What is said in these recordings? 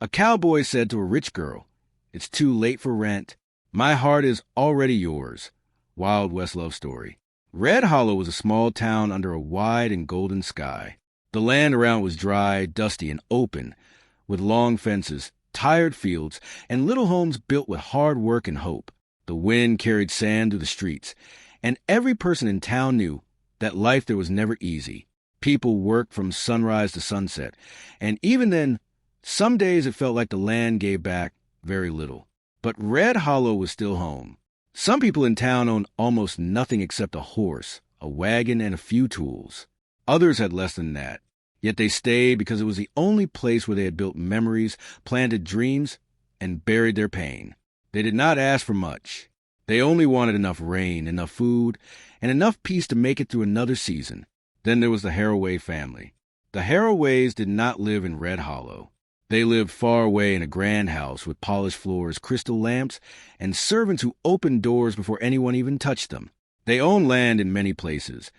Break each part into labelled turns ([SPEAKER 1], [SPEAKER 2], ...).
[SPEAKER 1] A cowboy said to a rich girl, "It's too late for rent. My heart is already yours." Wild West love story. Red Hollow was a small town under a wide and golden sky. The land around was dry, dusty, and open, with long fences, tired fields, and little homes built with hard work and hope. The wind carried sand through the streets, and every person in town knew that life there was never easy. People worked from sunrise to sunset, and even then, some days it felt like the land gave back very little. But Red Hollow was still home. Some people in town owned almost nothing except a horse, a wagon, and a few tools. Others had less than that, yet they stayed because it was the only place where they had built memories, planted dreams, and buried their pain. They did not ask for much. They only wanted enough rain, enough food, and enough peace to make it through another season. Then there was the Haraway family. The Haraways did not live in Red Hollow. They lived far away in a grand house with polished floors, crystal lamps, and servants who opened doors before anyone even touched them. They owned land in many places,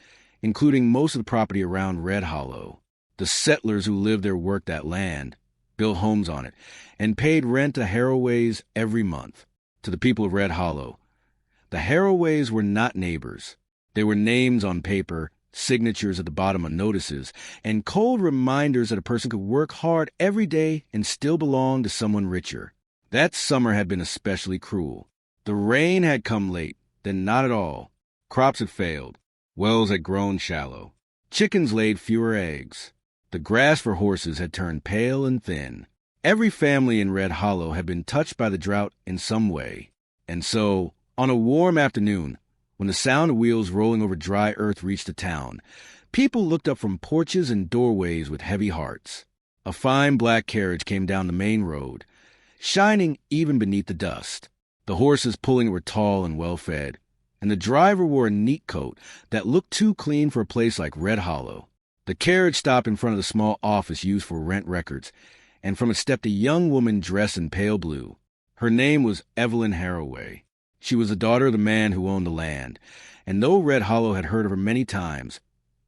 [SPEAKER 1] including most of the property around Red Hollow. The settlers who lived there worked that land, built homes on it, and paid rent to Haraways every month. To the people of Red Hollow, the Haraways were not neighbors. They were names on paper, signatures at the bottom of notices, and cold reminders that a person could work hard every day and still belong to someone richer. That summer had been especially cruel. The rain had come late, then not at all. Crops had failed. Wells had grown shallow. Chickens laid fewer eggs. The grass for horses had turned pale and thin. Every family in Red Hollow had been touched by the drought in some way. And so, on a warm afternoon, when the sound of wheels rolling over dry earth reached the town, people looked up from porches and doorways with heavy hearts. A fine black carriage came down the main road, shining even beneath the dust. The horses pulling it were tall and well-fed, and the driver wore a neat coat that looked too clean for a place like Red Hollow. The carriage stopped in front of the small office used for rent records, and from it stepped a young woman dressed in pale blue. Her name was Evelyn Haraway. She was the daughter of the man who owned the land, and though Red Hollow had heard of her many times,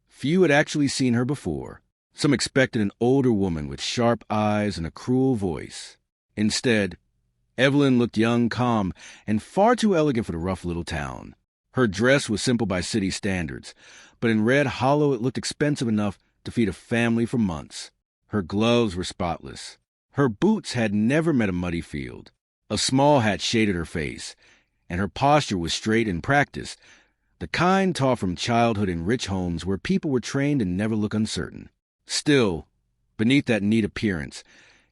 [SPEAKER 1] few had actually seen her before. Some expected an older woman with sharp eyes and a cruel voice. Instead, Evelyn looked young, calm, and far too elegant for the rough little town. Her dress was simple by city standards, but in Red Hollow it looked expensive enough to feed a family for months. Her gloves were spotless. Her boots had never met a muddy field. A small hat shaded her face, and her posture was straight and practiced, the kind taught from childhood in rich homes where people were trained and never look uncertain. Still, beneath that neat appearance,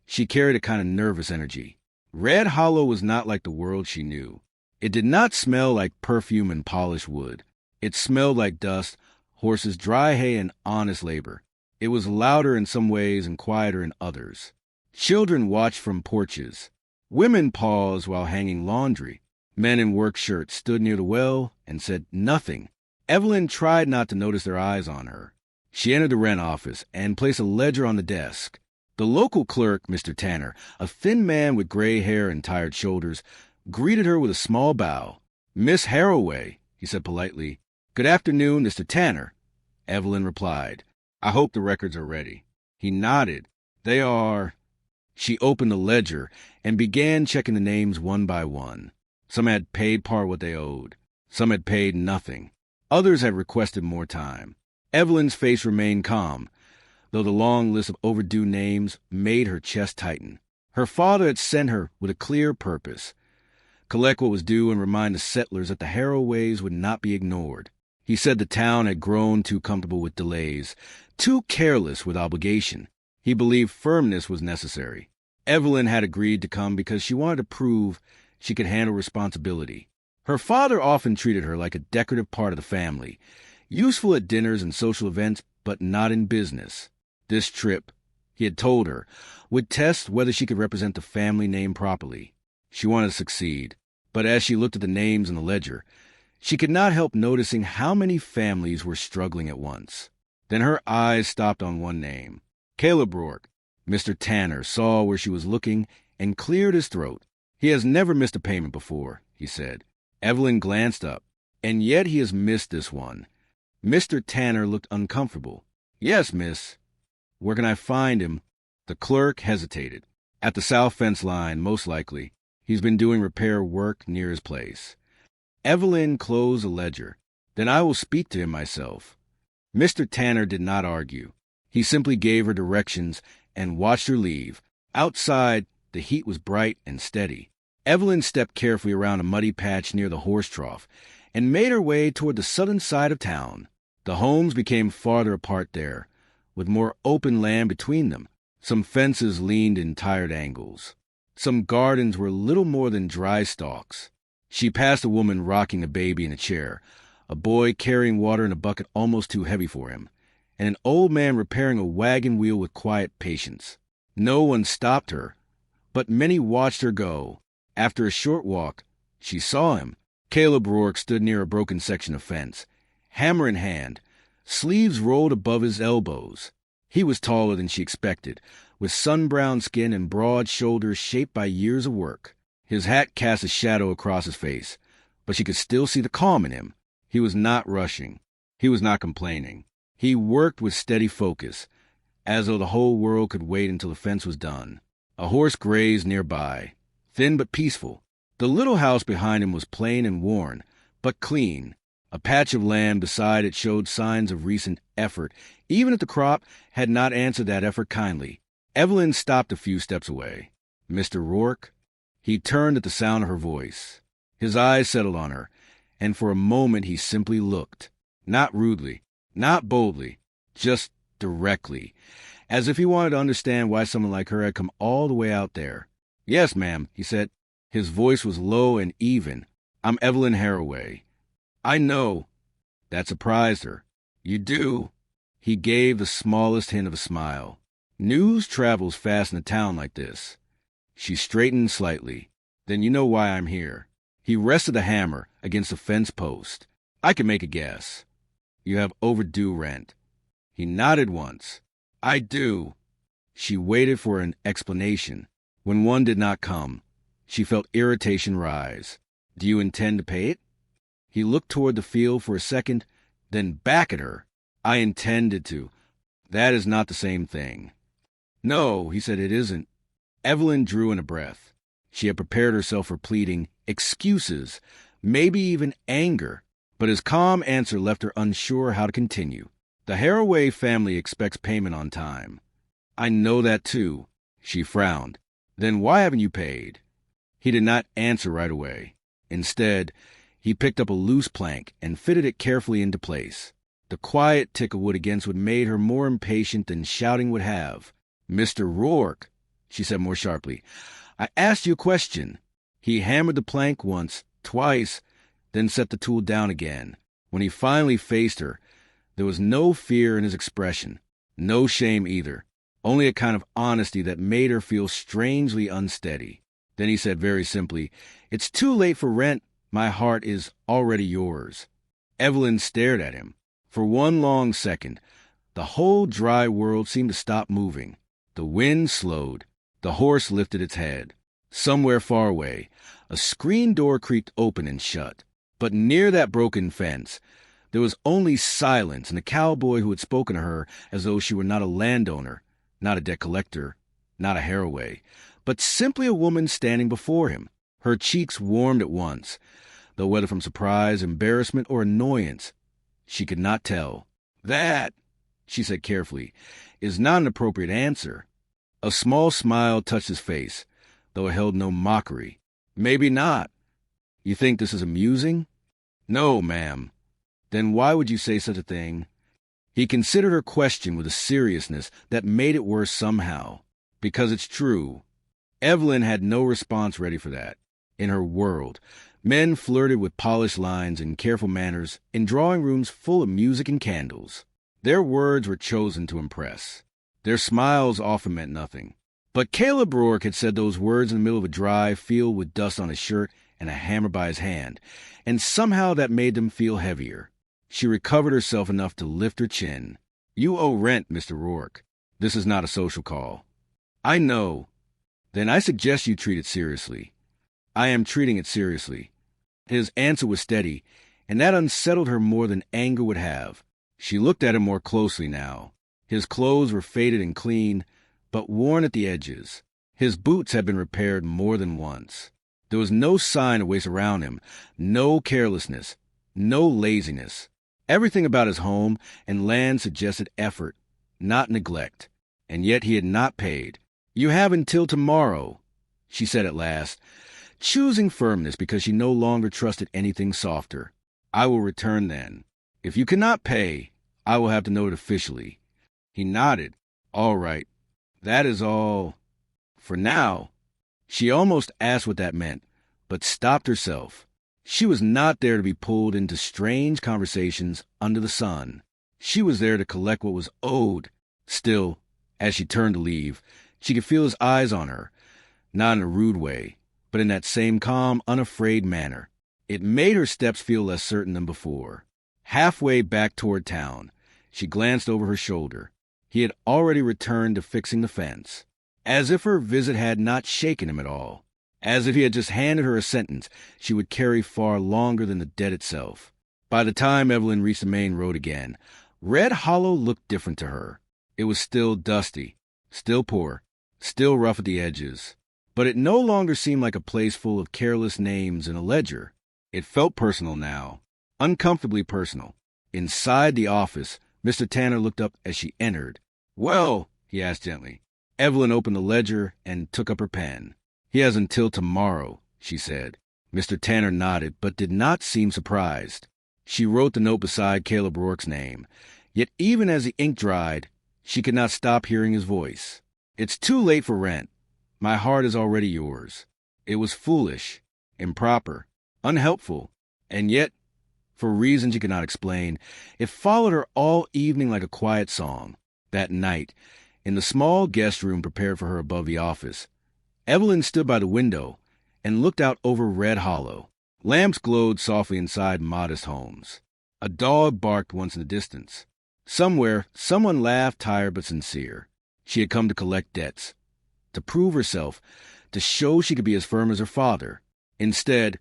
[SPEAKER 1] she carried a kind of nervous energy. Red Hollow was not like the world she knew. It did not smell like perfume and polished wood. It smelled like dust, horses, dry hay, and honest labor. It was louder in some ways and quieter in others. Children watched from porches. Women paused while hanging laundry. Men in work shirts stood near the well and said nothing. Evelyn tried not to notice their eyes on her. She entered the rent office and placed a ledger on the desk. The local clerk, Mr. Tanner, a thin man with gray hair and tired shoulders, greeted her with a small bow. "Miss Haraway," he said politely. "Good afternoon, Mr. Tanner." Evelyn replied, "I hope the records are ready." He nodded. "They are." She opened the ledger and began checking the names one by one. Some had paid part what they owed. Some had paid nothing. Others had requested more time. Evelyn's face remained calm, though the long list of overdue names made her chest tighten. Her father had sent her with a clear purpose: collect what was due and remind the settlers that the Haraways would not be ignored. He said the town had grown too comfortable with delays, too careless with obligation. He believed firmness was necessary. Evelyn had agreed to come because she wanted to prove she could handle responsibility. Her father often treated her like a decorative part of the family, useful at dinners and social events, but not in business. This trip, he had told her, would test whether she could represent the family name properly. She wanted to succeed, but as she looked at the names in the ledger, she could not help noticing how many families were struggling at once. Then her eyes stopped on one name. Caleb Rourke. Mr. Tanner saw where she was looking and cleared his throat. "He has never missed a payment before," he said. Evelyn glanced up. "And yet he has missed this one." Mr. Tanner looked uncomfortable. "Yes, miss." "Where can I find him?" The clerk hesitated. At the south fence line, most likely. He's been doing repair work near his place. Evelyn closed the ledger. Then I will speak to him myself. Mr. Tanner did not argue. He simply gave her directions and watched her leave. Outside, the heat was bright and steady. Evelyn stepped carefully around a muddy patch near the horse trough and made her way toward the southern side of town. The homes became farther apart there, with more open land between them. Some fences leaned in tired angles. Some gardens were little more than dry stalks. She passed a woman rocking a baby in a chair, a boy carrying water in a bucket almost too heavy for him, and an old man repairing a wagon wheel with quiet patience. No one stopped her, but many watched her go. After a short walk, she saw him. Caleb Rourke stood near a broken section of fence, hammer in hand, sleeves rolled above his elbows. He was taller than she expected, with sun-browned skin and broad shoulders shaped by years of work. His hat cast a shadow across his face, but she could still see the calm in him. He was not rushing. He was not complaining. He worked with steady focus, as though the whole world could wait until the fence was done. A horse grazed nearby, thin but peaceful. The little house behind him was plain and worn, but clean. A patch of land beside it showed signs of recent effort, even if the crop had not answered that effort kindly. Evelyn stopped a few steps away. "Mr. Rourke?" He turned at the sound of her voice. His eyes settled on her, and for a moment he simply looked. Not rudely, not boldly, just directly, as if he wanted to understand why someone like her had come all the way out there. "Yes, ma'am," he said. His voice was low and even. "I'm Evelyn Haraway." "I know." That surprised her. "You do?" He gave the smallest hint of a smile. "News travels fast in a town like this." She straightened slightly. "Then you know why I'm here." He rested the hammer against a fence post. "I can make a guess. You have overdue rent." He nodded once. "I do." She waited for an explanation. When one did not come, she felt irritation rise. "Do you intend to pay it?" He looked toward the field for a second, then back at her. "I intended to. That is not the same thing." "No," he said, "it isn't." Evelyn drew in a breath. She had prepared herself for pleading, excuses, maybe even anger, but his calm answer left her unsure how to continue. "The Haraway family expects payment on time." "I know that too." She frowned. "Then why haven't you paid?" He did not answer right away. Instead, he picked up a loose plank and fitted it carefully into place. The quiet tick of wood against it made her more impatient than shouting would have. "Mr. Rourke," she said more sharply, "I asked you a question." He hammered the plank once, twice, then set the tool down again. When he finally faced her, there was no fear in his expression, no shame either, only a kind of honesty that made her feel strangely unsteady. Then he said very simply, "It's too late for rent. My heart is already yours." Evelyn stared at him. For one long second, the whole dry world seemed to stop moving. The wind slowed. The horse lifted its head. Somewhere far away, a screen door creaked open and shut. But near that broken fence, there was only silence and the cowboy who had spoken to her as though she were not a landowner, not a debt collector, not a Haraway, but simply a woman standing before him. Her cheeks warmed at once, though whether from surprise, embarrassment, or annoyance, she could not tell. "That," she said carefully, "is not an appropriate answer." A small smile touched his face, though it held no mockery. "Maybe not. You think this is amusing?" "No, ma'am." "Then why would you say such a thing?" He considered her question with a seriousness that made it worse somehow. "Because it's true." Evelyn had no response ready for that. In her world, men flirted with polished lines and careful manners in drawing rooms full of music and candles. Their words were chosen to impress. Their smiles often meant nothing. But Caleb Rourke had said those words in the middle of a dry field with dust on his shirt and a hammer by his hand, and somehow that made them feel heavier. She recovered herself enough to lift her chin. "You owe rent, Mr. Rourke. This is not a social call." "I know." "Then I suggest you treat it seriously." "I am treating it seriously." His answer was steady, and that unsettled her more than anger would have. She looked at him more closely now. His clothes were faded and clean, but worn at the edges. His boots had been repaired more than once. There was no sign of waste around him, no carelessness, no laziness. Everything about his home and land suggested effort, not neglect. And yet he had not paid. "You have until tomorrow," she said at last, choosing firmness because she no longer trusted anything softer. "I will return then. If you cannot pay, I will have to know it officially." He nodded. "All right. That is all. For now." She almost asked what that meant, but stopped herself. She was not there to be pulled into strange conversations under the sun. She was there to collect what was owed. Still, as she turned to leave, she could feel his eyes on her, not in a rude way, but in that same calm, unafraid manner. It made her steps feel less certain than before. Halfway back toward town, she glanced over her shoulder. He had already returned to fixing the fence, as if her visit had not shaken him at all, as if he had just handed her a sentence she would carry far longer than the debt itself. By the time Evelyn reached the main road again, Red Hollow looked different to her. It was still dusty, still poor, still rough at the edges, but it no longer seemed like a place full of careless names in a ledger. It felt personal now, uncomfortably personal. Inside the office, Mr. Tanner looked up as she entered. "Well," he asked gently. Evelyn opened the ledger and took up her pen. "He has until tomorrow," she said. Mr. Tanner nodded, but did not seem surprised. She wrote the note beside Caleb Rourke's name, yet even as the ink dried, she could not stop hearing his voice. "It's too late for rent. My heart is already yours." It was foolish, improper, unhelpful, and yet, for reasons she could not explain, it followed her all evening like a quiet song. That night, in the small guest room prepared for her above the office, Evelyn stood by the window and looked out over Red Hollow. Lamps glowed softly inside modest homes. A dog barked once in the distance. Somewhere, someone laughed, tired but sincere. She had come to collect debts, to prove herself, to show she could be as firm as her father. Instead,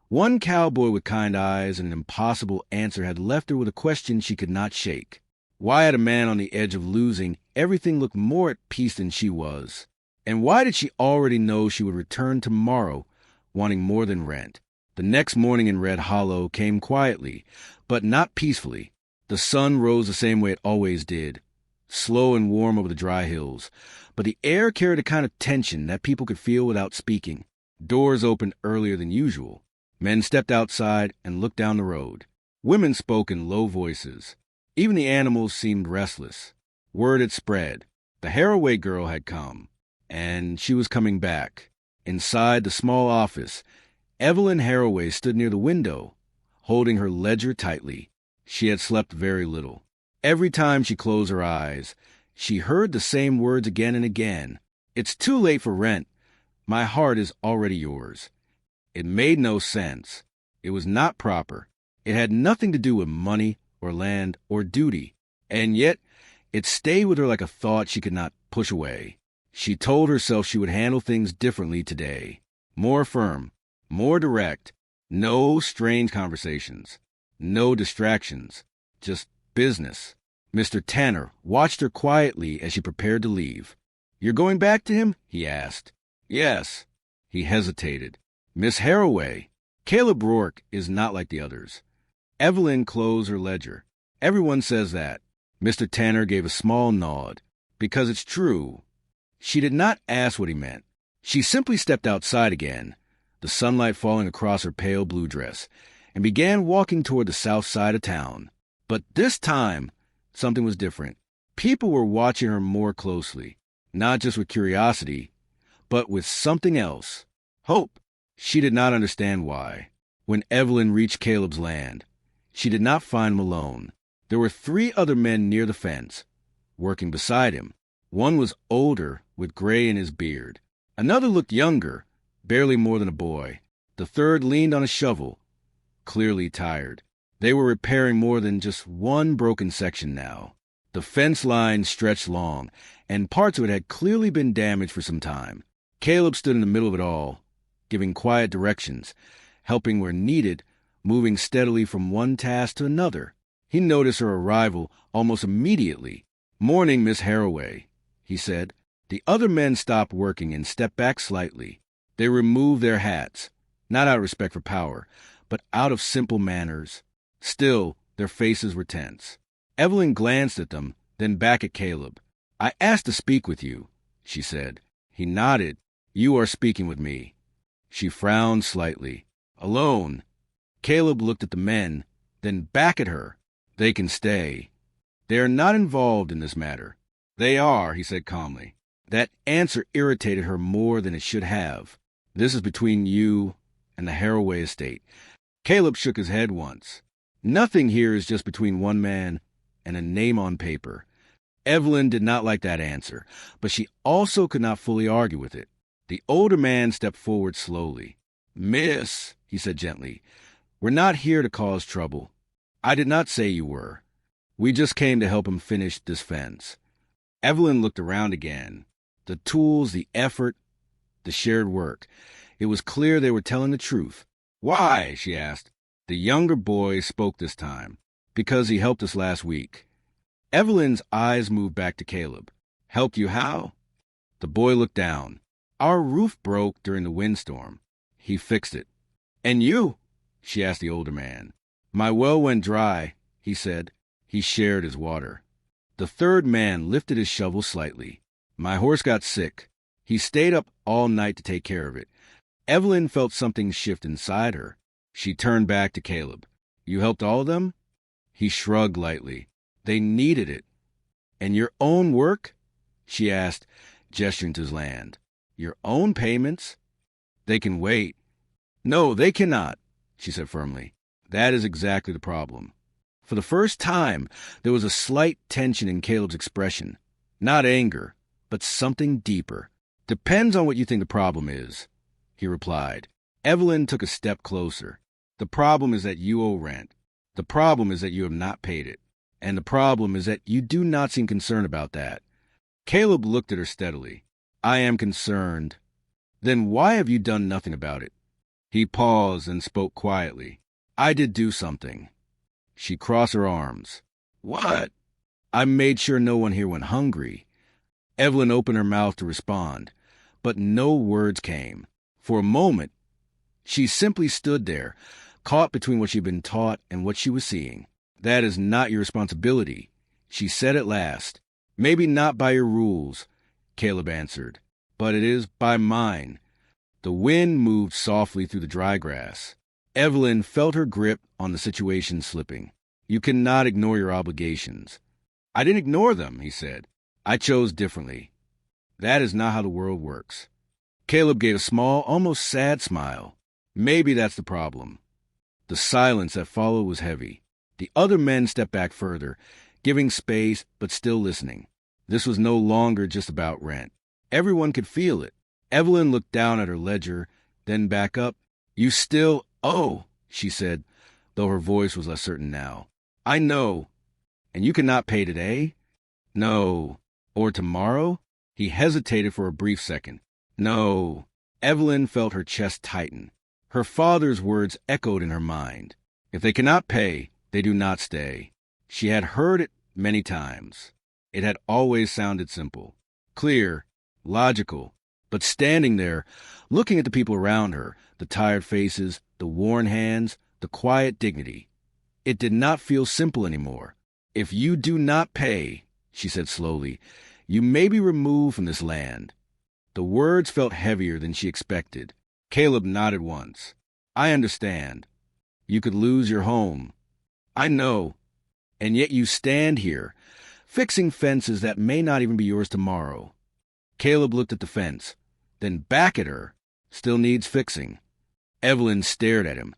[SPEAKER 1] one cowboy with kind eyes and an impossible answer had left her with a question she could not shake. Why had a man on the edge of losing everything looked more at peace than she was? And why did she already know she would return tomorrow, wanting more than rent? The next morning in Red Hollow came quietly, but not peacefully. The sun rose the same way it always did, slow and warm over the dry hills, but the air carried a kind of tension that people could feel without speaking. Doors opened earlier than usual. Men stepped outside and looked down the road. Women spoke in low voices. Even the animals seemed restless. Word had spread. The Haraway girl had come, and she was coming back. Inside the small office, Evelyn Haraway stood near the window, holding her ledger tightly. She had slept very little. Every time she closed her eyes, she heard the same words again and again. "It's too late for rent. My heart is already yours." It made no sense. It was not proper. It had nothing to do with money or land or duty. And yet, it stayed with her like a thought she could not push away. She told herself she would handle things differently today. More firm, more direct. No strange conversations. No distractions. Just business. Mr. Tanner watched her quietly as she prepared to leave. "You're going back to him?" he asked. "Yes." He hesitated. "Miss Haraway, Caleb Rourke is not like the others." Evelyn closed her ledger. "Everyone says that." Mr. Tanner gave a small nod. "Because it's true." She did not ask what he meant. She simply stepped outside again, the sunlight falling across her pale blue dress, and began walking toward the south side of town. But this time, something was different. People were watching her more closely, not just with curiosity, but with something else. Hope. She did not understand why. When Evelyn reached Caleb's land, she did not find him alone. There were 3 other men near the fence, working beside him. One was older, with gray in his beard. Another looked younger, barely more than a boy. The third leaned on a shovel, clearly tired. They were repairing more than just one broken section now. The fence line stretched long, and parts of it had clearly been damaged for some time. Caleb stood in the middle of it all, giving quiet directions, helping where needed, moving steadily from one task to another. He noticed her arrival almost immediately. "Morning, Miss Haraway," he said. The other men stopped working and stepped back slightly. They removed their hats, not out of respect for power, but out of simple manners. Still, their faces were tense. Evelyn glanced at them, then back at Caleb. "I asked to speak with you," she said. He nodded. "You are speaking with me." She frowned slightly. "Alone." Caleb looked at the men, then back at her. "They can stay. They are not involved in this matter." "They are," he said calmly. That answer irritated her more than it should have. "This is between you and the Haraway estate." Caleb shook his head once. "Nothing here is just between one man and a name on paper." Evelyn did not like that answer, but she also could not fully argue with it. The older man stepped forward slowly. "Miss," he said gently, "we're not here to cause trouble. I did not say you were. We just came to help him finish this fence." Evelyn looked around again. The tools, the effort, the shared work. It was clear they were telling the truth. "Why?" she asked. The younger boy spoke this time. "Because he helped us last week." Evelyn's eyes moved back to Caleb. "Helped you how?" The boy looked down. "Our roof broke during the windstorm. He fixed it." "And you?" she asked the older man. "My well went dry," he said. He shared his water. The third man lifted his shovel slightly. "My horse got sick. He stayed up all night to take care of it." Evelyn felt something shift inside her. She turned back to Caleb. "You helped all of them?" He shrugged lightly. "They needed it." "And your own work?" she asked, gesturing to his land. "Your own payments?" "They can wait." "No, they cannot," she said firmly. "That is exactly the problem." For the first time, there was a slight tension in Caleb's expression. Not anger, but something deeper. "Depends on what you think the problem is," he replied. Evelyn took a step closer. "The problem is that you owe rent. The problem is that you have not paid it. And the problem is that you do not seem concerned about that." Caleb looked at her steadily. "I am concerned." "Then why have you done nothing about it?" He paused and spoke quietly. "I did do something." She crossed her arms. "What?" "I made sure no one here went hungry." Evelyn opened her mouth to respond, but no words came. For a moment, she simply stood there, caught between what she'd been taught and what she was seeing. "That is not your responsibility," she said at last. "Maybe not by your rules," Caleb answered, "but it is by mine." The wind moved softly through the dry grass. Evelyn felt her grip on the situation slipping. "You cannot ignore your obligations." "I didn't ignore them," he said. "I chose differently." "That is not how the world works." Caleb gave a small, almost sad smile. "Maybe that's the problem." The silence that followed was heavy. The other men stepped back further, giving space but still listening. This was no longer just about rent. Everyone could feel it. Evelyn looked down at her ledger, then back up. "You still owe," she said, though her voice was less certain now. "I know. And you cannot pay today?" "No." "Or tomorrow?" He hesitated for a brief second. "No." Evelyn felt her chest tighten. Her father's words echoed in her mind. If they cannot pay, they do not stay. She had heard it many times. It had always sounded simple, clear, logical. But standing there, looking at the people around her, the tired faces, the worn hands, the quiet dignity, it did not feel simple anymore. "If you do not pay," she said slowly, "you may be removed from this land." The words felt heavier than she expected. Caleb nodded once. "I understand. You could lose your home." "I know. And yet you stand here, fixing fences that may not even be yours tomorrow." Caleb looked at the fence, then back at her. "Still needs fixing." Evelyn stared at him,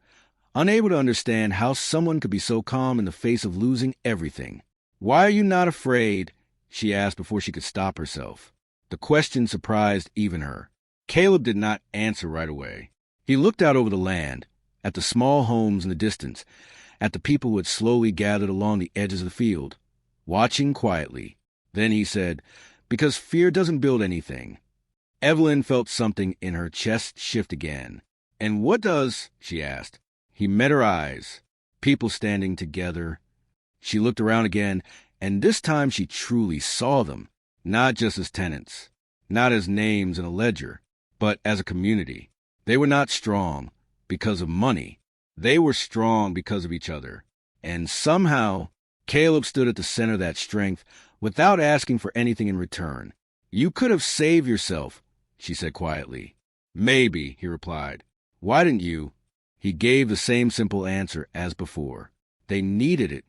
[SPEAKER 1] unable to understand how someone could be so calm in the face of losing everything. "Why are you not afraid?" she asked before she could stop herself. The question surprised even her. Caleb did not answer right away. He looked out over the land, at the small homes in the distance, at the people who had slowly gathered along the edges of the field, watching quietly. Then he said, "Because fear doesn't build anything." Evelyn felt something in her chest shift again. "And what does?" she asked. He met her eyes. People standing together. She looked around again, and this time she truly saw them, not just as tenants. not as names in a ledger, but as a community. They were not strong because of money. They were strong because of each other. And somehow, Caleb stood at the center of that strength without asking for anything in return. "You could have saved yourself," she said quietly. "Maybe," he replied. "Why didn't you?" He gave the same simple answer as before. They needed it.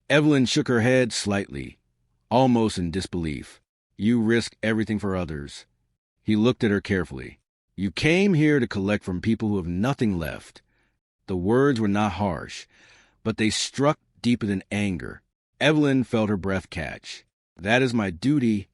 [SPEAKER 1] Evelyn shook her head slightly, almost in disbelief. "You risk everything for others." He looked at her carefully. "You came here to collect from people who have nothing left." The words were not harsh, but they struck deeper than anger. Evelyn felt her breath catch. "That is my duty."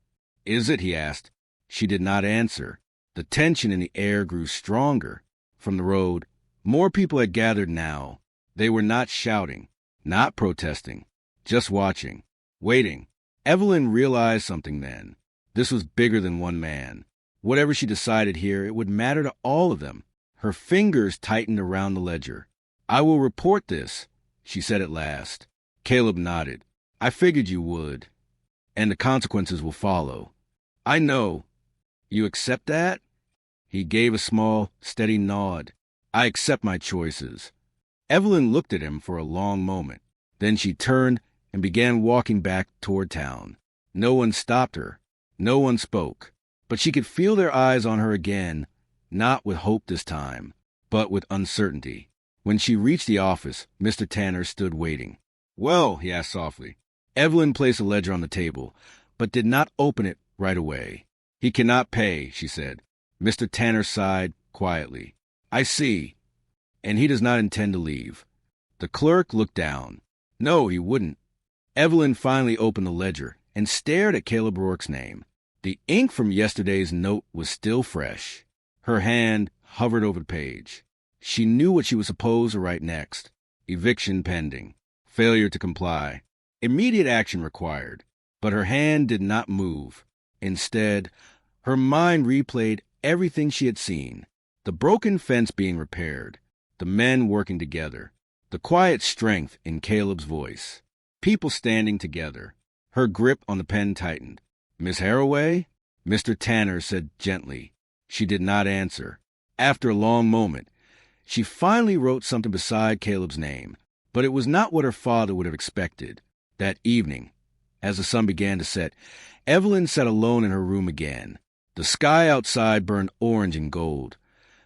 [SPEAKER 1] "Is it?" he asked. She did not answer. The tension in the air grew stronger. From the road, more people had gathered now. They were not shouting, not protesting, just watching, waiting. Evelyn realized something then. This was bigger than one man. Whatever she decided here, it would matter to all of them. Her fingers tightened around the ledger. "I will report this," she said at last. Caleb nodded. "I figured you would. And the consequences will follow." "I know." "You accept that?" He gave a small, steady nod. "I accept my choices." Evelyn looked at him for a long moment. Then she turned and began walking back toward town. No one stopped her. No one spoke. But she could feel their eyes on her again, not with hope this time, but with uncertainty. When she reached the office, Mr. Tanner stood waiting. "Well," he asked softly. Evelyn placed a ledger on the table, but did not open it right away. "He cannot pay," she said. Mr. Tanner sighed quietly. "I see. And he does not intend to leave." The clerk looked down. No, he wouldn't. Evelyn finally opened the ledger and stared at Caleb Rourke's name. The ink from yesterday's note was still fresh. Her hand hovered over the page. She knew what she was supposed to write next. Eviction pending. Failure to comply. Immediate action required. But her hand did not move. Instead, her mind replayed everything she had seen. The broken fence being repaired. The men working together. The quiet strength in Caleb's voice. People standing together. Her grip on the pen tightened. "Miss Haraway?" Mr. Tanner said gently. She did not answer. After a long moment, she finally wrote something beside Caleb's name, but it was not what her father would have expected. That evening, as the sun began to set, Evelyn sat alone in her room again. The sky outside burned orange and gold,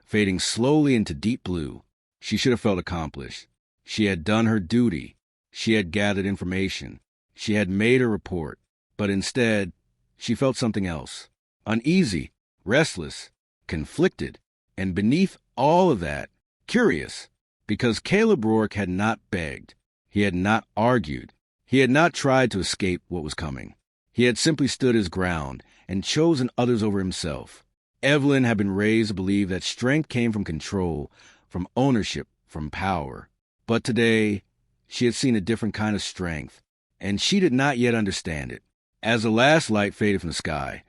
[SPEAKER 1] fading slowly into deep blue. She should have felt accomplished. She had done her duty. She had gathered information. She had made a report. But instead, she felt something else. Uneasy, restless, conflicted, and beneath all of that, curious, because Caleb Rourke had not begged. He had not argued. He had not tried to escape what was coming. He had simply stood his ground and chosen others over himself. Evelyn had been raised to believe that strength came from control, from ownership, from power. But today, she had seen a different kind of strength, and she did not yet understand it. As the last light faded from the sky,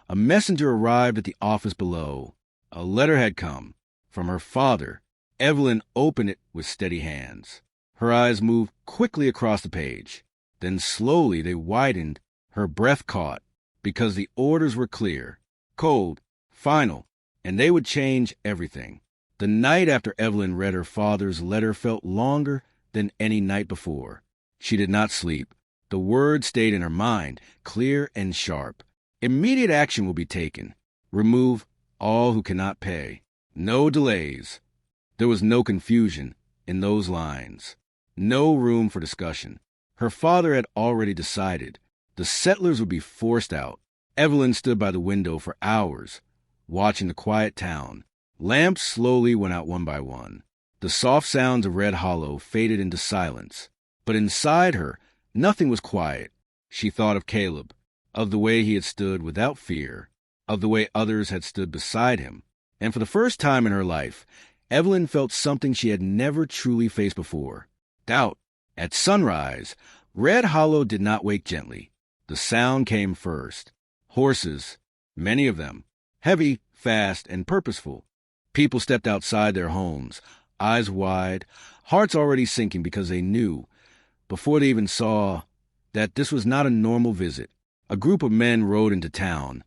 [SPEAKER 1] a messenger arrived at the office below. A letter had come from her father. Evelyn opened it with steady hands. Her eyes moved quickly across the page. Then slowly they widened. Her breath caught, because the orders were clear, cold, final, and they would change everything. The night after Evelyn read her father's letter felt longer than any night before. She did not sleep. The words stayed in her mind, clear and sharp. Immediate action will be taken. Remove all who cannot pay. No delays. There was no confusion in those lines. No room for discussion. Her father had already decided. The settlers would be forced out. Evelyn stood by the window for hours, watching the quiet town. Lamps slowly went out one by one. The soft sounds of Red Hollow faded into silence. But inside her, nothing was quiet. She thought of Caleb, of the way he had stood without fear, of the way others had stood beside him. And for the first time in her life, Evelyn felt something she had never truly faced before. Doubt. At sunrise, Red Hollow did not wake gently. The sound came first. Horses, many of them, heavy, fast, and purposeful. People stepped outside their homes, eyes wide, hearts already sinking because they knew, before they even saw, that this was not a normal visit. A group of men rode into town.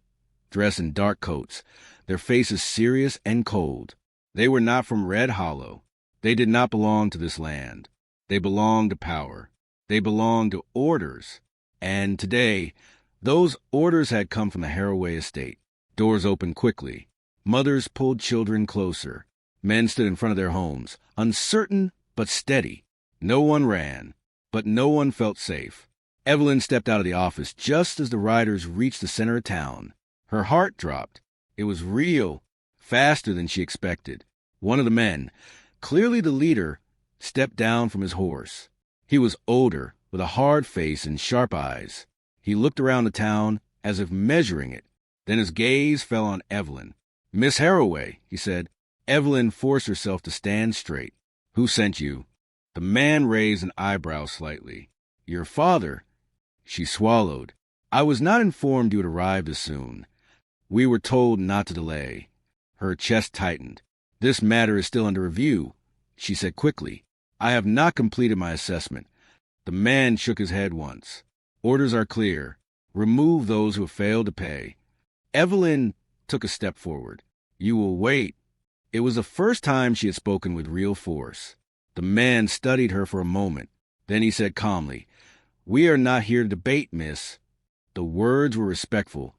[SPEAKER 1] dressed in dark coats, their faces serious and cold. They were not from Red Hollow. They did not belong to this land. They belonged to power. They belonged to orders. And today, those orders had come from the Haraway estate. Doors opened quickly. Mothers pulled children closer. Men stood in front of their homes, uncertain but steady. No one ran, but no one felt safe. Evelyn stepped out of the office just as the riders reached the center of town. Her heart dropped. It was real, faster than she expected. One of the men, clearly the leader, stepped down from his horse. He was older, with a hard face and sharp eyes. He looked around the town as if measuring it. Then his gaze fell on Evelyn. "Miss Haraway," he said. Evelyn forced herself to stand straight. "Who sent you?" The man raised an eyebrow slightly. "Your father." She swallowed. "I was not informed you had arrived as soon. We were told not to delay." Her chest tightened. "This matter is still under review," she said quickly. "I have not completed my assessment." The man shook his head once. "Orders are clear. Remove those who have failed to pay." Evelyn took a step forward. "You will wait." It was the first time she had spoken with real force. The man studied her for a moment. Then he said calmly, "We are not here to debate, miss." The words were respectful,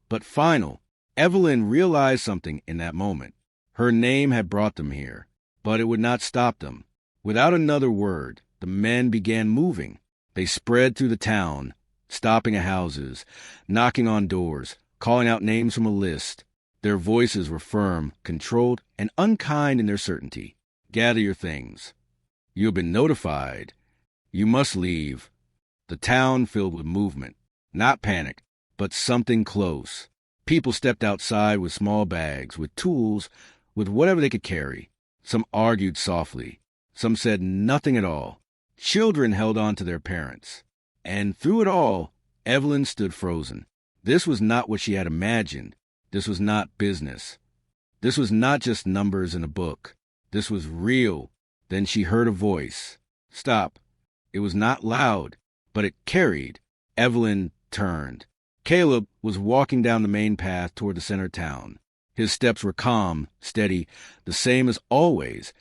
[SPEAKER 1] but final. Evelyn realized something in that moment. Her name had brought them here, but it would not stop them. Without another word, the men began moving. They spread through the town, stopping at houses, knocking on doors, calling out names from a list. Their voices were firm, controlled, and unkind in their certainty. "Gather your things. You have been notified. You must leave." The town filled with movement. Not panic, but something close. People stepped outside with small bags, with tools, with whatever they could carry. Some argued softly. Some said nothing at all. Children held on to their parents. And through it all, Evelyn stood frozen. This was not what she had imagined. This was not business. This was not just numbers in a book. This was real. Then she heard a voice. "Stop." It was not loud, but it carried. Evelyn turned. Caleb was walking down the main path toward the center of town. His steps were calm, steady, the same as always.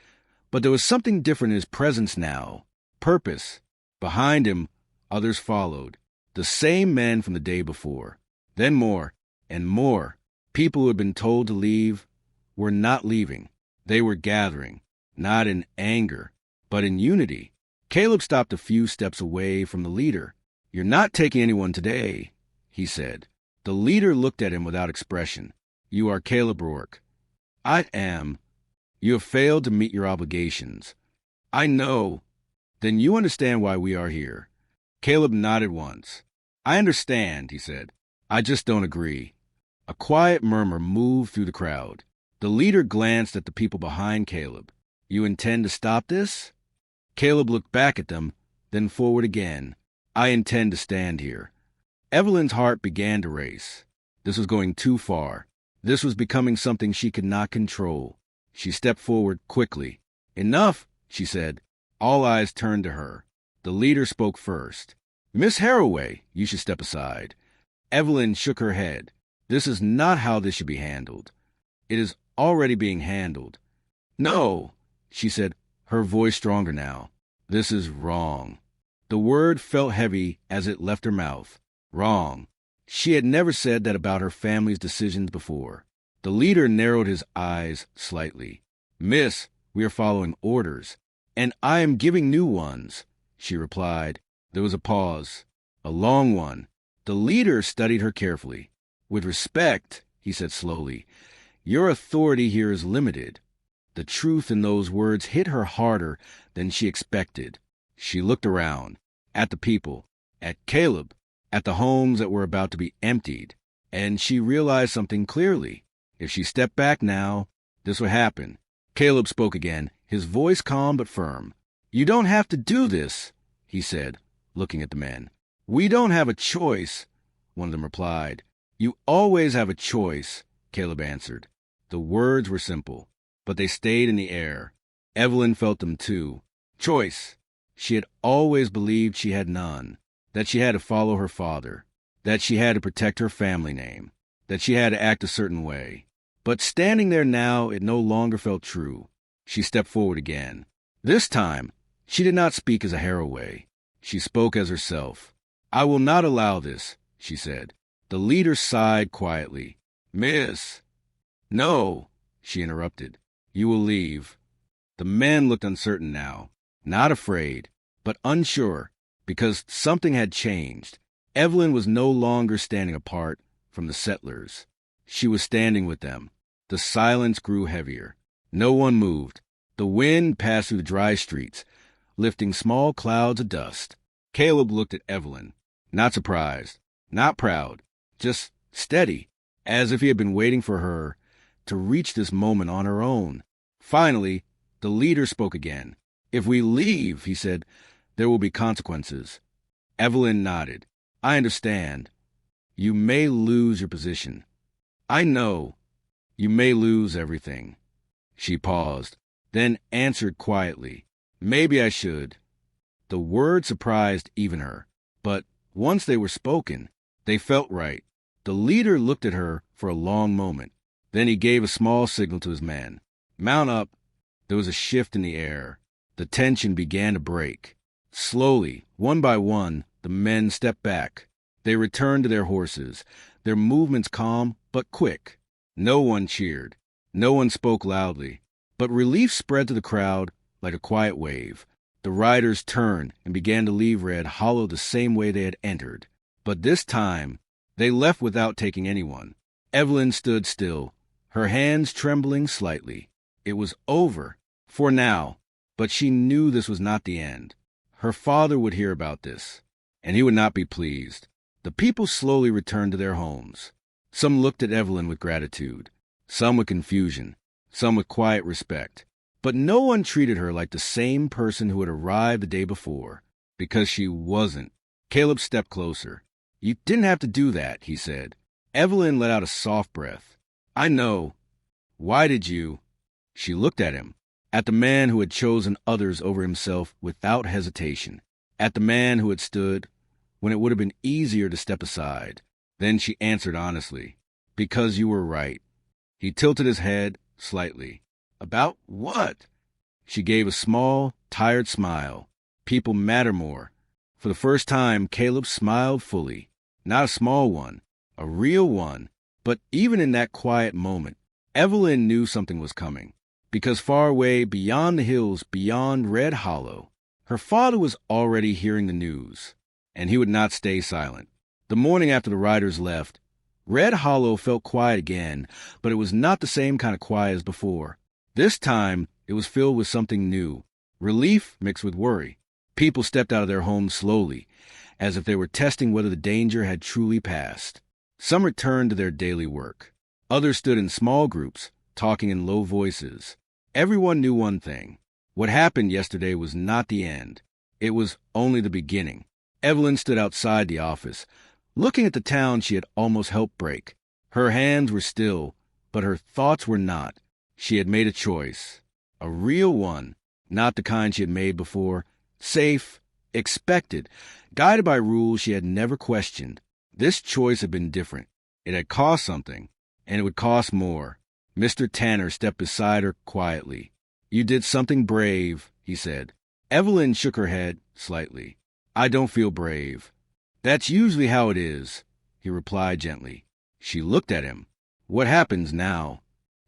[SPEAKER 1] But there was something different in his presence now. Purpose. Behind him, others followed. The same men from the day before. Then more and more. People who had been told to leave were not leaving. They were gathering, not in anger, but in unity. Caleb stopped a few steps away from the leader. "You're not taking anyone today," he said. The leader looked at him without expression. "You are Caleb Rourke." "I am." "You have failed to meet your obligations." "I know." "Then you understand why we are here." Caleb nodded once. "I understand," he said. "I just don't agree." A quiet murmur moved through the crowd. The leader glanced at the people behind Caleb. "You intend to stop this?" Caleb looked back at them, then forward again. "I intend to stand here." Evelyn's heart began to race. This was going too far. This was becoming something she could not control. She stepped forward quickly. "Enough," she said. All eyes turned to her. The leader spoke first. "Miss Haraway, you should step aside." Evelyn shook her head. "This is not how this should be handled." "It is already being handled." "No," she said, her voice stronger now. "This is wrong." The word felt heavy as it left her mouth. Wrong. She had never said that about her family's decisions before. The leader narrowed his eyes slightly. "Miss, we are following orders, and I am giving new ones," she replied. There was a pause, a long one. The leader studied her carefully. "With respect," he said slowly, "your authority here is limited." The truth in those words hit her harder than she expected. She looked around, at the people, at Caleb, at the homes that were about to be emptied, and she realized something clearly. If she stepped back now, this would happen. Caleb spoke again, his voice calm but firm. "You don't have to do this," he said, looking at the men. "We don't have a choice," one of them replied. "You always have a choice," Caleb answered. The words were simple, but they stayed in the air. Evelyn felt them too. Choice. She had always believed she had none, that she had to follow her father, that she had to protect her family name. that she had to act a certain way. But standing there now, it no longer felt true. She stepped forward again. This time, she did not speak as a Haraway. She spoke as herself. "I will not allow this," she said. The leader sighed quietly. "Miss." "No," she interrupted. "You will leave." The men looked uncertain now, not afraid, but unsure, because something had changed. Evelyn was no longer standing apart from the settlers. She was standing with them. The silence grew heavier. No one moved. The wind passed through the dry streets, lifting small clouds of dust. Caleb looked at Evelyn, not surprised, not proud, just steady, as if he had been waiting for her to reach this moment on her own. Finally, the leader spoke again. "If we leave," he said, "there will be consequences." Evelyn nodded. "I understand. You may lose your position." "I know. You may lose everything." She paused, then answered quietly, "Maybe I should." The words surprised even her, but once they were spoken, they felt right. The leader looked at her for a long moment. Then he gave a small signal to his men. "Mount up." There was a shift in the air. The tension began to break. Slowly, one by one, the men stepped back. They returned to their horses, their movements calm but quick. No one cheered. No one spoke loudly. But relief spread to the crowd like a quiet wave. The riders turned and began to leave Red Hollow the same way they had entered. But this time, they left without taking anyone. Evelyn stood still, her hands trembling slightly. It was over, for now, but she knew this was not the end. Her father would hear about this, and he would not be pleased. The people slowly returned to their homes. Some looked at Evelyn with gratitude, some with confusion, some with quiet respect. But no one treated her like the same person who had arrived the day before, because she wasn't. Caleb stepped closer. "You didn't have to do that," he said. Evelyn let out a soft breath. "I know. Why did you?" She looked at him, at the man who had chosen others over himself without hesitation, at the man who had stood when it would have been easier to step aside. Then she answered honestly, "Because you were right." He tilted his head slightly. "About what?" She gave a small, tired smile. People matter more. For the first time, Caleb smiled fully. Not a small one, a real one. But even in that quiet moment, Evelyn knew something was coming. Because far away, beyond the hills, beyond Red Hollow, her father was already hearing the news, and he would not stay silent. The morning after the riders left, Red Hollow felt quiet again, but it was not the same kind of quiet as before. This time, it was filled with something new, relief mixed with worry. People stepped out of their homes slowly, as if they were testing whether the danger had truly passed. Some returned to their daily work. Others stood in small groups, talking in low voices. Everyone knew one thing. What happened yesterday was not the end. It was only the beginning. Evelyn stood outside the office, looking at the town she had almost helped break. Her hands were still, but her thoughts were not. She had made a choice. A real one, not the kind she had made before. Safe, expected, guided by rules she had never questioned. This choice had been different. It had cost something, and it would cost more. Mr. Tanner stepped beside her quietly. "You did something brave," he said. Evelyn shook her head slightly. "I don't feel brave." "That's usually how it is," he replied gently. She looked at him. "What happens now?"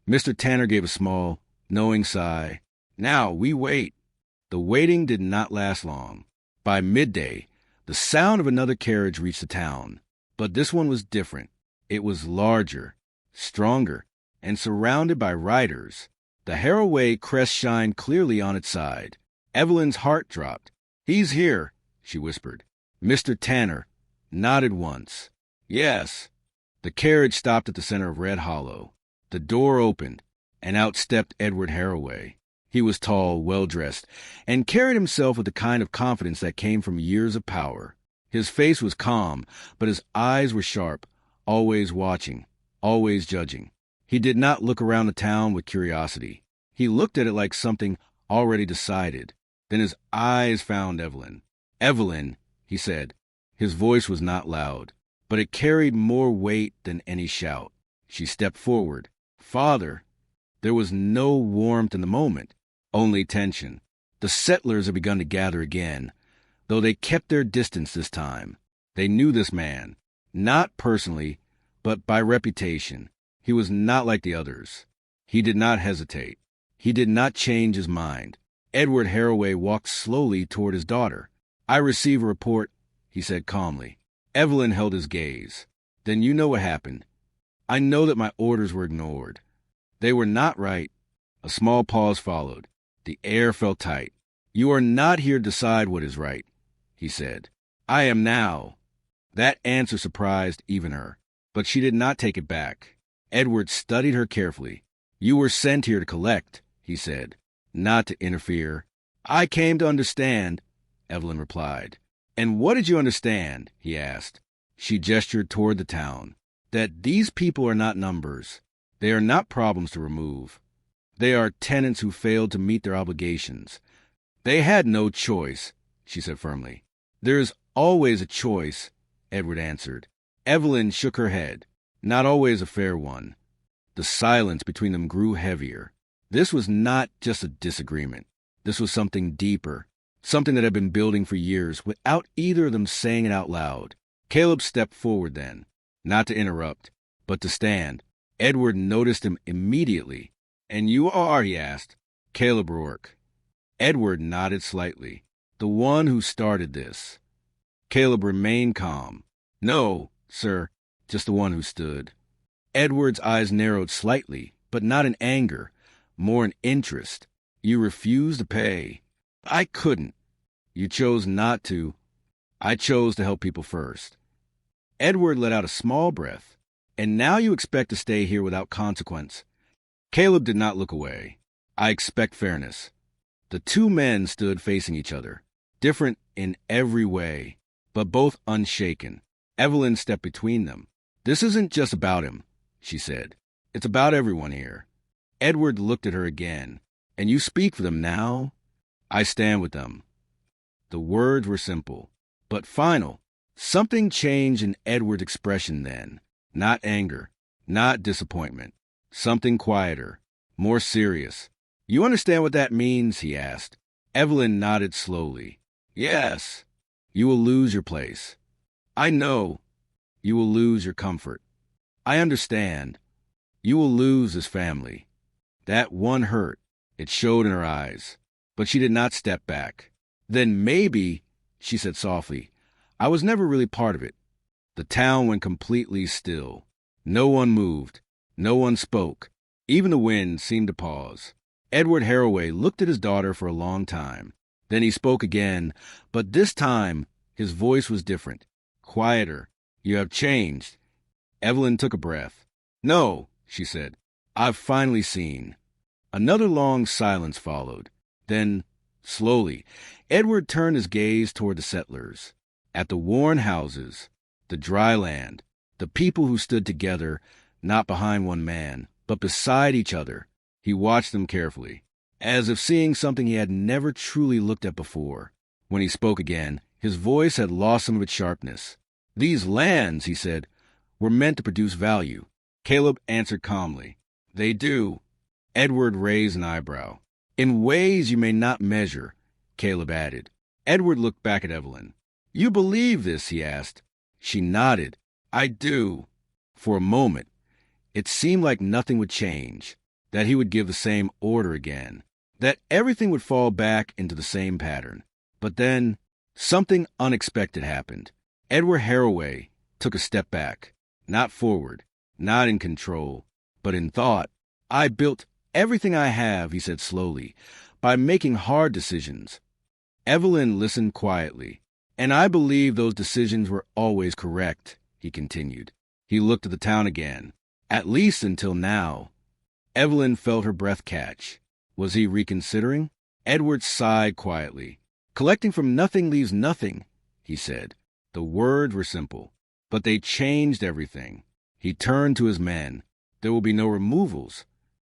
[SPEAKER 1] Mr. Tanner gave a small, knowing sigh. "Now we wait." The waiting did not last long. By midday, the sound of another carriage reached the town. But this one was different. It was larger, stronger, and surrounded by riders. The Haraway crest shined clearly on its side. Evelyn's heart dropped. "He's here," she whispered. Mr. Tanner nodded once. "Yes." The carriage stopped at the center of Red Hollow. The door opened, and out stepped Edward Haraway. He was tall, well-dressed, and carried himself with the kind of confidence that came from years of power. His face was calm, but his eyes were sharp, always watching, always judging. He did not look around the town with curiosity. He looked at it like something already decided. Then his eyes found Evelyn. "Evelyn," he said. His voice was not loud, but it carried more weight than any shout. She stepped forward. Father. There was no warmth in the moment, only tension. The settlers had begun to gather again, though they kept their distance this time. They knew this man, not personally, but by reputation. He was not like the others. He did not hesitate. He did not change his mind. Edward Haraway walked slowly toward his daughter. I receive a report, he said calmly. Evelyn held his gaze. Then you know what happened. I know that my orders were ignored. They were not right. A small pause followed. The air felt tight. You are not here to decide what is right, he said. I am now. That answer surprised even her, but she did not take it back. Edward studied her carefully. You were sent here to collect, he said, not to interfere. I came to understand, Evelyn replied. And what did you understand? He asked. She gestured toward the town. That these people are not numbers. They are not problems to remove. They are tenants who failed to meet their obligations. They had no choice, she said firmly. There is always a choice, Edward answered. Evelyn shook her head. Not always a fair one. The silence between them grew heavier. This was not just a disagreement. This was something deeper, something that had been building for years without either of them saying it out loud. Caleb stepped forward then, not to interrupt, but to stand. Edward noticed him immediately. And you are, he asked. Caleb Rourke. Edward nodded slightly. The one who started this. Caleb remained calm. No, sir, just the one who stood. Edward's eyes narrowed slightly, but not in anger, more in interest. You refused to pay. I couldn't. You chose not to. I chose to help people first. Edward let out a small breath. And now you expect to stay here without consequence. Caleb did not look away. I expect fairness. The two men stood facing each other, different in every way, but both unshaken. Evelyn stepped between them. This isn't just about him, she said. It's about everyone here. Edward looked at her again. And you speak for them now? I stand with them. The words were simple, but final. Something changed in Edward's expression then. Not anger, not disappointment. Something quieter, more serious. You understand what that means? He asked. Evelyn nodded slowly. Yes. You will lose your place. I know. You will lose your comfort. I understand. You will lose this family. That one hurt. It showed in her eyes. But she did not step back. Then maybe, she said softly, I was never really part of it. The town went completely still. No one moved. No one spoke. Even the wind seemed to pause. Edward Haraway looked at his daughter for a long time. Then he spoke again, but this time his voice was different, quieter. You have changed. Evelyn took a breath. No, she said. I've finally seen. Another long silence followed. Then, slowly, Edward turned his gaze toward the settlers. At the worn houses, the dry land, the people who stood together, not behind one man, but beside each other. He watched them carefully, as if seeing something he had never truly looked at before. When he spoke again, his voice had lost some of its sharpness. These lands, he said, were meant to produce value. Caleb answered calmly. They do. Edward raised an eyebrow. In ways you may not measure, Caleb added. Edward looked back at Evelyn. You believe this? He asked. She nodded. I do. For a moment, it seemed like nothing would change, that he would give the same order again, that everything would fall back into the same pattern. But then, something unexpected happened. Edward Haraway took a step back, not forward, not in control, but in thought. I built everything I have, he said slowly, by making hard decisions. Evelyn listened quietly. And I believe those decisions were always correct, he continued. He looked at the town again. At least until now. Evelyn felt her breath catch. Was he reconsidering? Edward sighed quietly. Collecting from nothing leaves nothing, he said. The words were simple, but they changed everything. He turned to his men. There will be no removals.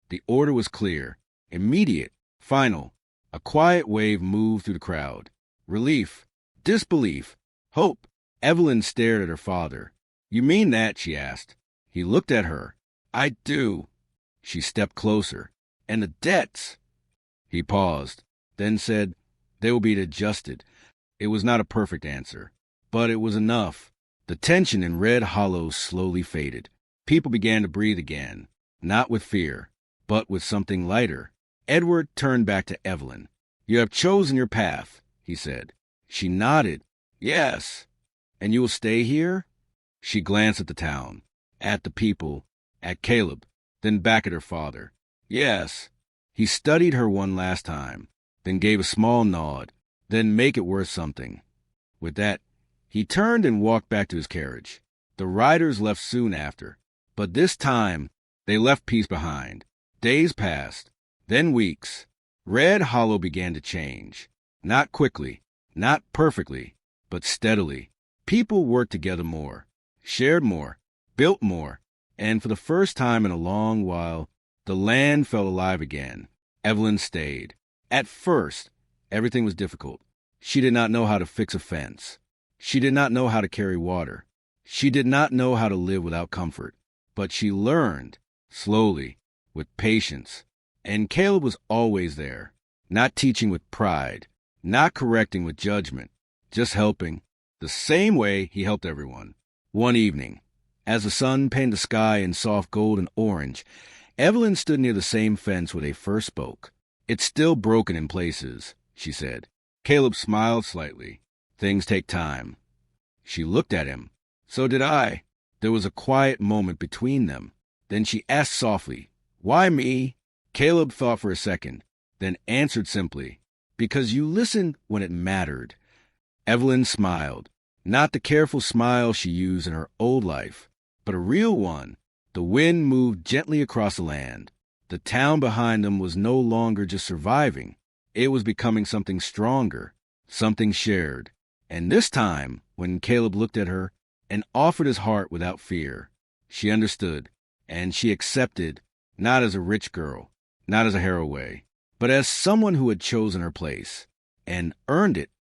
[SPEAKER 1] The order was clear, immediate, final. A quiet wave moved through the crowd. Relief, disbelief, hope. Evelyn stared at her father. You mean that? She asked. He looked at her. I do. She stepped closer. And the debts. He paused, then said, they will be adjusted. It was not a perfect answer, but it was enough. The tension in Red Hollow slowly faded. People began to breathe again, not with fear, but with something lighter. Edward turned back to Evelyn. You have chosen your path, he said. She nodded. Yes. And you will stay here? She glanced at the town, at the people, at Caleb, then back at her father. Yes. He studied her one last time, then gave a small nod, then make it worth something. With that, he turned and walked back to his carriage. The riders left soon after, but this time they left peace behind. Days passed, then weeks. Red Hollow began to change. Not quickly, not perfectly, but steadily. People worked together more, shared more, built more, and for the first time in a long while, the land felt alive again. Evelyn stayed. At first, everything was difficult. She did not know how to fix a fence. She did not know how to carry water. She did not know how to live without comfort. But she learned, slowly, with patience. And Caleb was always there, not teaching with pride, not correcting with judgment, just helping, the same way he helped everyone. One evening, as the sun painted the sky in soft gold and orange, Evelyn stood near the same fence where they first spoke. It's still broken in places, she said. Caleb smiled slightly. Things take time. She looked at him. So did I. There was a quiet moment between them. Then she asked softly, Why me? Caleb thought for a second, then answered simply, Because you listened when it mattered. Evelyn smiled, not the careful smile she used in her old life, but a real one. The wind moved gently across the land. The town behind them was no longer just surviving. It was becoming something stronger, something shared. And this time, when Caleb looked at her and offered his heart without fear, she understood, and she accepted, not as a rich girl, not as a heroine, but as someone who had chosen her place and earned it